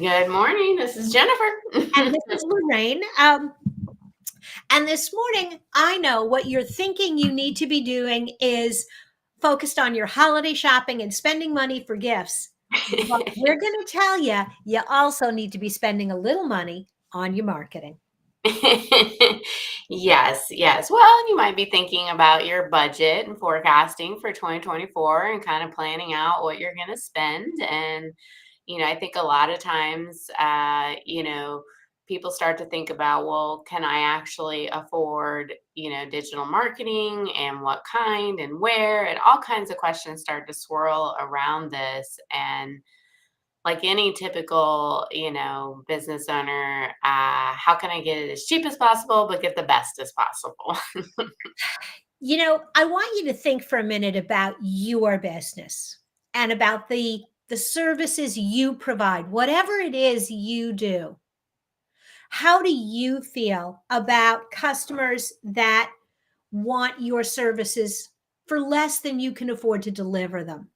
Good morning. This is And Jennifer. this is Lorraine. And this morning, I know what you're thinking you need to be doing is focused on your holiday shopping and spending money for gifts. But we're going to tell you, you also need to be spending a little money on your marketing. Yes, yes. Well, you might be thinking about your budget and forecasting for 2024 and kind of planning out what you're going to spend. And, I think a lot of times, people start to think about, well, can I actually afford, digital marketing and what kind and where? And all kinds of questions start to swirl around this. And like any typical, business owner, how can I get it as cheap as possible, but get the best as possible? I want you to think for a minute about your business and about the services you provide, whatever it is you do. How do you feel about customers that want your services for less than you can afford to deliver them?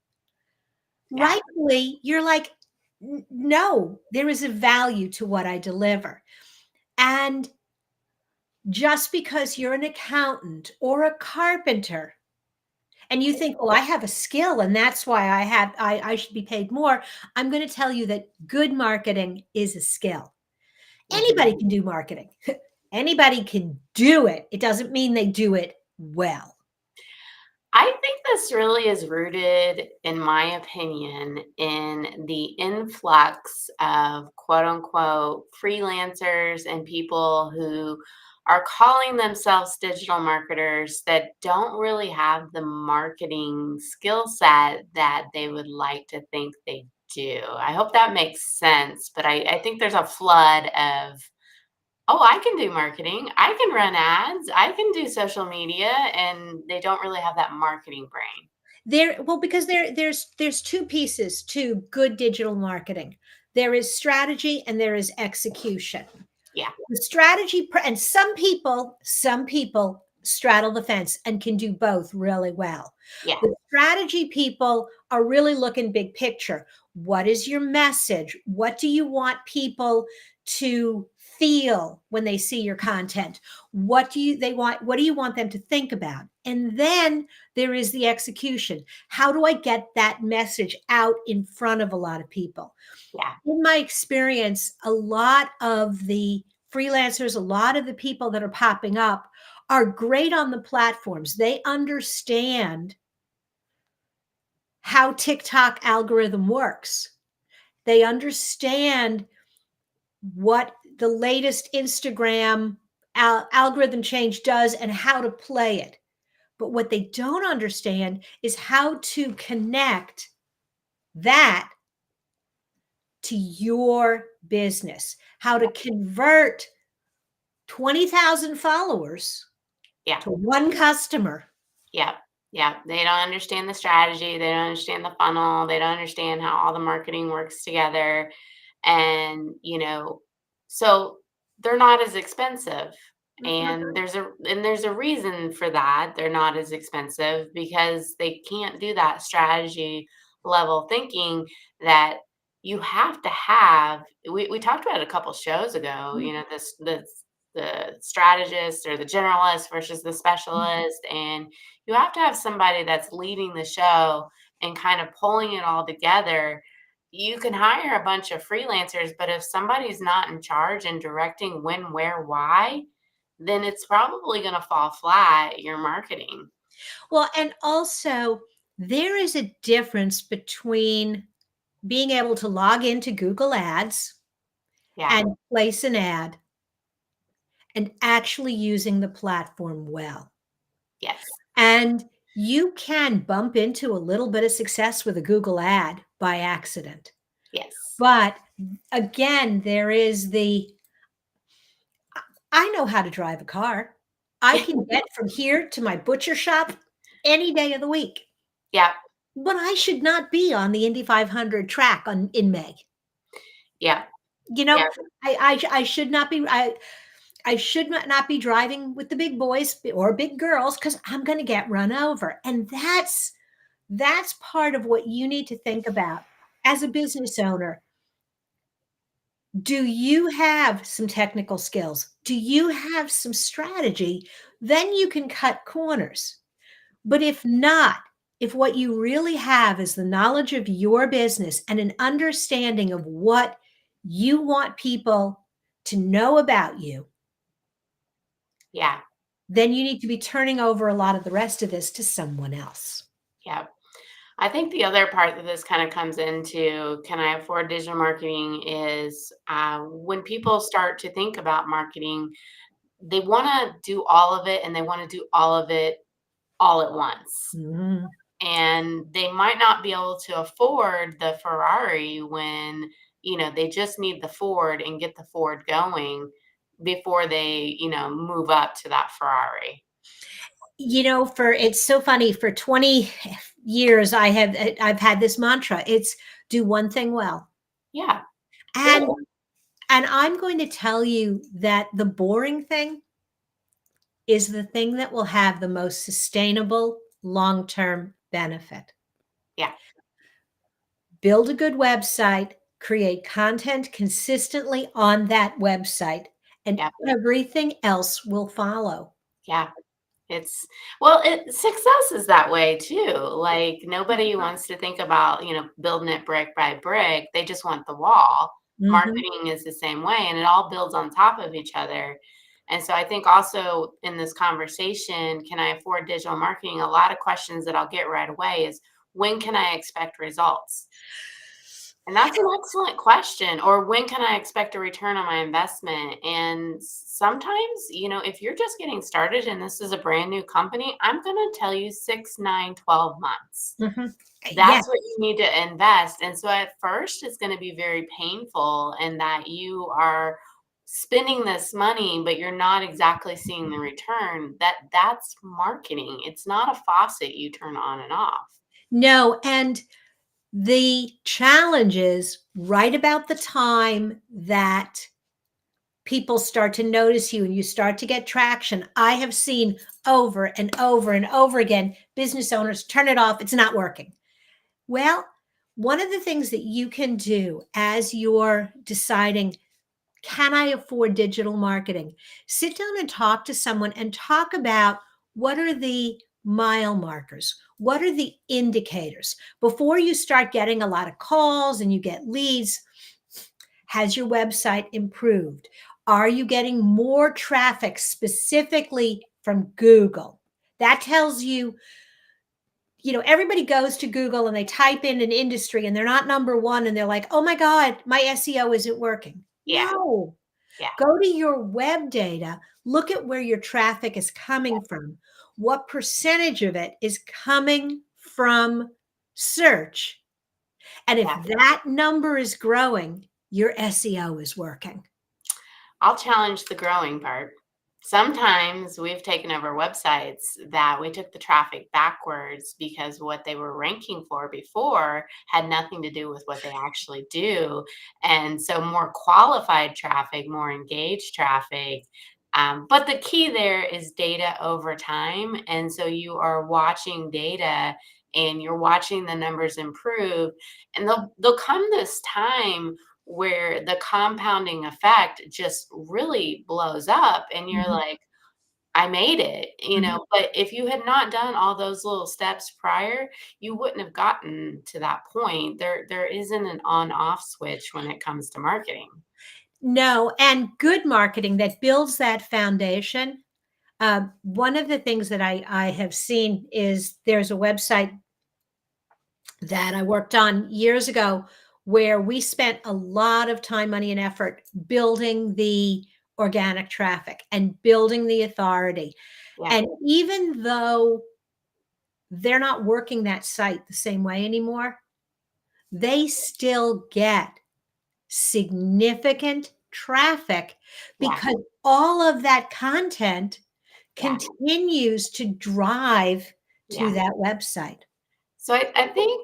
Yeah. Rightfully, you're like, No, there is a value to what I deliver. And just because you're an accountant or a carpenter and you think, well, I have a skill and that's why I should be paid more. I'm going to tell you that good marketing is a skill. Mhm. Anybody can do marketing. Anybody can do it. It doesn't mean they do it well. I think this really is rooted, in my opinion, in the influx of quote unquote freelancers and people who are calling themselves digital marketers that don't really have the marketing skill set that they would like to think they do. I hope that makes sense, but I think there's a flood of, oh, I can do marketing. I can run ads. I can do social media, and they don't really have that marketing brain. Because there's two pieces to good digital marketing. There is strategy and there is execution. Yeah. The and some people straddle the fence and can do both really well. Yeah. The strategy people are really looking big picture. What is your message? What do you want people to feel when they see your content? What do you want them to think about? And then there is the execution. How do I get that message out in front of a lot of people? Yeah. In my experience, a lot of the freelancers, a lot of the people that are popping up are great on the platforms. They understand how TikTok algorithm works. They understand what the latest Instagram algorithm change does and how to play it. But what they don't understand is how to connect that to your business, how to convert 20,000 followers Yeah. to one customer. Yeah. Yeah. They don't understand the strategy. They don't understand the funnel. They don't understand how all the marketing works together. And, so they're not as expensive. And Mhm. there's a reason for that. They're not as expensive because they can't do that strategy level thinking that you have to have. We talked about it a couple shows ago, the strategist or the generalist versus the specialist. And you have to have somebody that's leading the show and kind of pulling it all together. You can hire a bunch of freelancers, but if somebody's not in charge and directing when, where, why, then it's probably going to fall flat, your marketing. Well, and also there is a difference between being able to log into Google Ads Yeah. and place an ad and actually using the platform well. Yes. And you can bump into a little bit of success with a Google ad by accident. Yes. But again, there is I know how to drive a car. I can get from here to my butcher shop any day of the week, Yeah. but I should not be on the Indy 500 track in May. Yeah. You know, Yeah. I should not be. I should not be driving with the big boys or big girls because I'm going to get run over, and that's part of what you need to think about as a business owner. Do you have some technical skills? Do you have some strategy? Then you can cut corners. But if not, if what you really have is the knowledge of your business and an understanding of what you want people to know about you, Yeah. then you need to be turning over a lot of the rest of this to someone else. Yeah. I think the other part that this kind of comes into, can I afford digital marketing, is when people start to think about marketing, they want to do all of it and they want to do all of it all at once. Mhm. And they might not be able to afford the Ferrari when, they just need the Ford and get the Ford going before they, move up to that Ferrari. For it's so funny, for 20 years I've had this mantra. It's do one thing well. Yeah. And Good. and I'm going to tell you that the boring thing is the thing that will have the most sustainable long-term benefit. Yeah. Build a good website, create content consistently on that website, and Yeah. everything else will follow. Yeah. It's well, success is that way too. Like nobody wants to think about, building it brick by brick. They just want the wall. Mhm. Marketing is the same way and it all builds on top of each other. And so I think also in this conversation, can I afford digital marketing? A lot of questions that I'll get right away is when can I expect results? And that's an excellent question. Or when can I expect a return on my investment? And sometimes, if you're just getting started and this is a brand new company, I'm going to tell you 6, 9, 12 months. Mhm. That's Yes. what you need to invest. And so at first, it's going to be very painful and that you are spending this money, but you're not exactly seeing the return. That's marketing. It's not a faucet you turn on and off. No, and the challenge is right about the time that people start to notice you and you start to get traction. I have seen over and over and over again business owners turn it off. It's not working. Well, one of the things that you can do as you're deciding, can I afford digital marketing? Sit down and talk to someone and talk about what are the mile markers? What are the indicators? Before you start getting a lot of calls and you get leads, has your website improved? Are you getting more traffic specifically from Google? That tells you, everybody goes to Google and they type in an industry and they're not number one and they're like, oh my God, my SEO isn't working. Yeah. No, Yeah. go to your web data, look at where your traffic is coming from. What percentage of it is coming from search? And if Yeah. that number is growing, your SEO is working. I'll challenge the growing part. Sometimes we've taken over websites that we took the traffic backwards because what they were ranking for before had nothing to do with what they actually do. And so more qualified traffic, more engaged traffic. But the key there is data over time. And so you are watching data and you're watching the numbers improve. And there'll come this time where the compounding effect just really blows up and you're Mhm, like, I made it, mhm. but if you had not done all those little steps prior, you wouldn't have gotten to that point. There isn't an on off switch when it comes to marketing. No, and good marketing that builds that foundation. One of the things that I have seen is there's a website that I worked on years ago where we spent a lot of time, money, and effort building the organic traffic and building the authority. Yeah, And even though they're not working that site the same way anymore, they still get significant traffic yeah, because all of that content yeah, continues to drive to yeah. that website. So I think,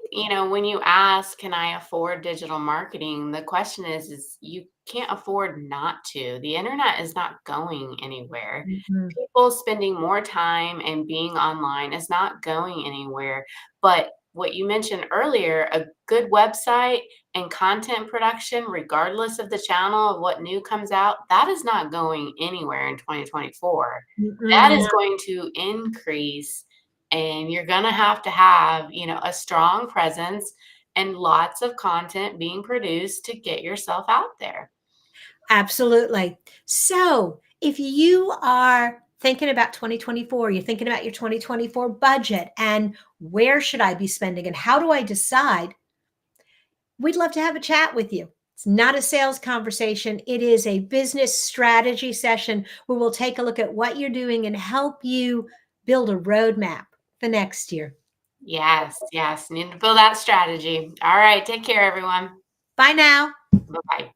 when you ask, can I afford digital marketing? The question is you can't afford not to. The internet is not going anywhere. Mhm. People spending more time and being online is not going anywhere. But what you mentioned earlier, a good website and content production, regardless of the channel of what new comes out, that is not going anywhere in 2024. That is Mm-mm. going to increase, and you're gonna have to have, a strong presence and lots of content being produced to get yourself out there. Absolutely. So, if you are thinking about 2024, you're thinking about your 2024 budget and where should I be spending and how do I decide? We'd love to have a chat with you. It's not a sales conversation, it is a business strategy session where we'll take a look at what you're doing and help you build a roadmap for next year. Yes, yes, need to build that strategy. All right, take care, everyone. Bye now. Bye-bye.